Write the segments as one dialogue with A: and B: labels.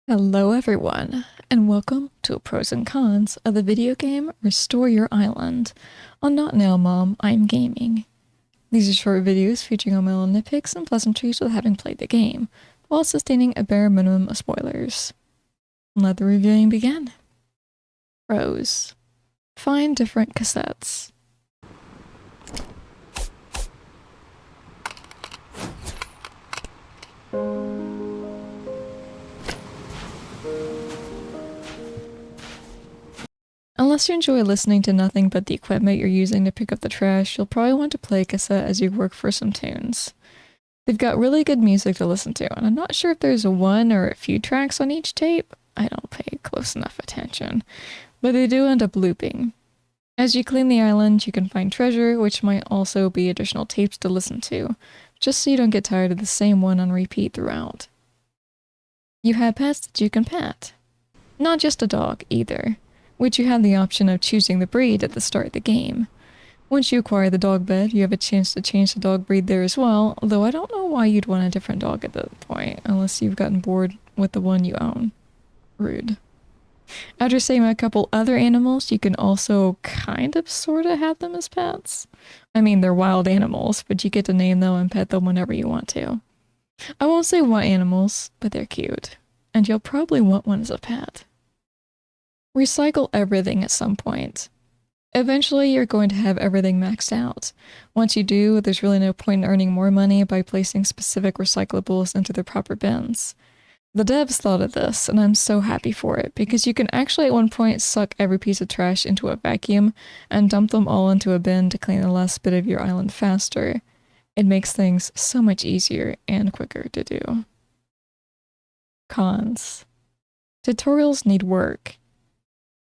A: Hello everyone, and welcome to Pros and Cons of the video game Restore Your Island. On Not Now Mom, I'm Gaming. These are short videos featuring all my little nitpicks and pleasantries with having played the game, while sustaining a bare minimum of spoilers. Let the reviewing begin. Pros. Find different cassettes. Unless you enjoy listening to nothing but the equipment you're using to pick up the trash, you'll probably want to play a cassette as you work for some tunes. They've got really good music to listen to, and I'm not sure if there's one or a few tracks on each tape. I don't pay close enough attention, but they do end up looping. As you clean the island, you can find treasure, which might also be additional tapes to listen to, just so you don't get tired of the same one on repeat throughout. You have pets that you can pet. Not just a dog, either, which you have the option of choosing the breed at the start of the game. Once you acquire the dog bed, you have a chance to change the dog breed there as well, although I don't know why you'd want a different dog at that point, unless you've gotten bored with the one you own. Rude. After saving a couple other animals, you can also kind of sorta have them as pets. I mean, they're wild animals, but you get to name them and pet them whenever you want to. I won't say what animals, but they're cute, and you'll probably want one as a pet. Recycle everything at some point. Eventually, you're going to have everything maxed out. Once you do, there's really no point in earning more money by placing specific recyclables into the proper bins. The devs thought of this, and I'm so happy for it, because you can actually at one point suck every piece of trash into a vacuum and dump them all into a bin to clean the last bit of your island faster. It makes things so much easier and quicker to do. Cons. Tutorials need work.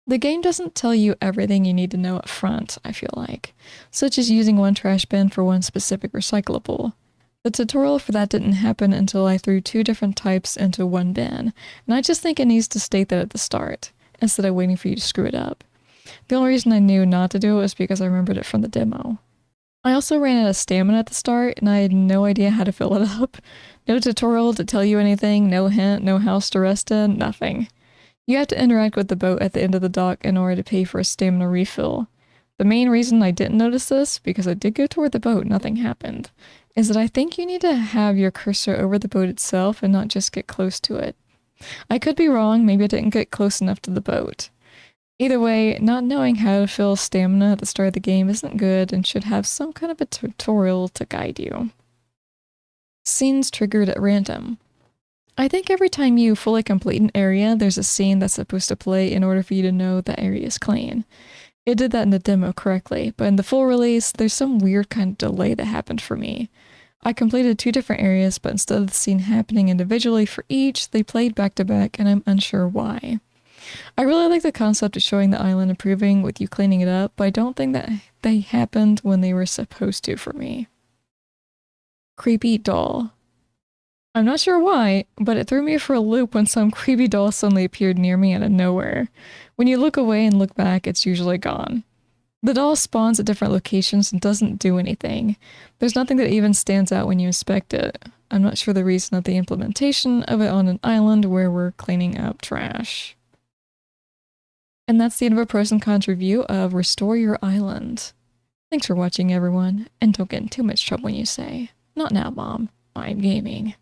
A: The game doesn't tell you everything you need to know up front, I feel like, such as using one trash bin for one specific recyclable. The tutorial for that didn't happen until I threw two different types into one bin, and I just think it needs to state that at the start, instead of waiting for you to screw it up. The only reason I knew not to do it was because I remembered it from the demo. I also ran out of stamina at the start, and I had no idea how to fill it up. No tutorial to tell you anything, no hint, no house to rest in, nothing. You have to interact with the boat at the end of the dock in order to pay for a stamina refill. The main reason I didn't notice this, because I did go toward the boat, nothing happened, is that I think you need to have your cursor over the boat itself and not just get close to it. I could be wrong, maybe I didn't get close enough to the boat. Either way, not knowing how to fill stamina at the start of the game isn't good and should have some kind of a tutorial to guide you. Scenes triggered at random. I think every time you fully complete an area, there's a scene that's supposed to play in order for you to know the area is clean. It did that in the demo correctly, but in the full release, there's some weird kind of delay that happened for me. I completed two different areas, but instead of the scene happening individually for each, they played back to back, and I'm unsure why. I really like the concept of showing the island improving with you cleaning it up, but I don't think that they happened when they were supposed to for me. Creepy doll. I'm not sure why, but it threw me for a loop when some creepy doll suddenly appeared near me out of nowhere. When you look away and look back, it's usually gone. The doll spawns at different locations and doesn't do anything. There's nothing that even stands out when you inspect it. I'm not sure the reason of the implementation of it on an island where we're cleaning up trash. And that's the end of our pros and cons review of Restore Your Island. Thanks for watching, everyone, and don't get in too much trouble when you say, "Not now, Mom, I'm gaming."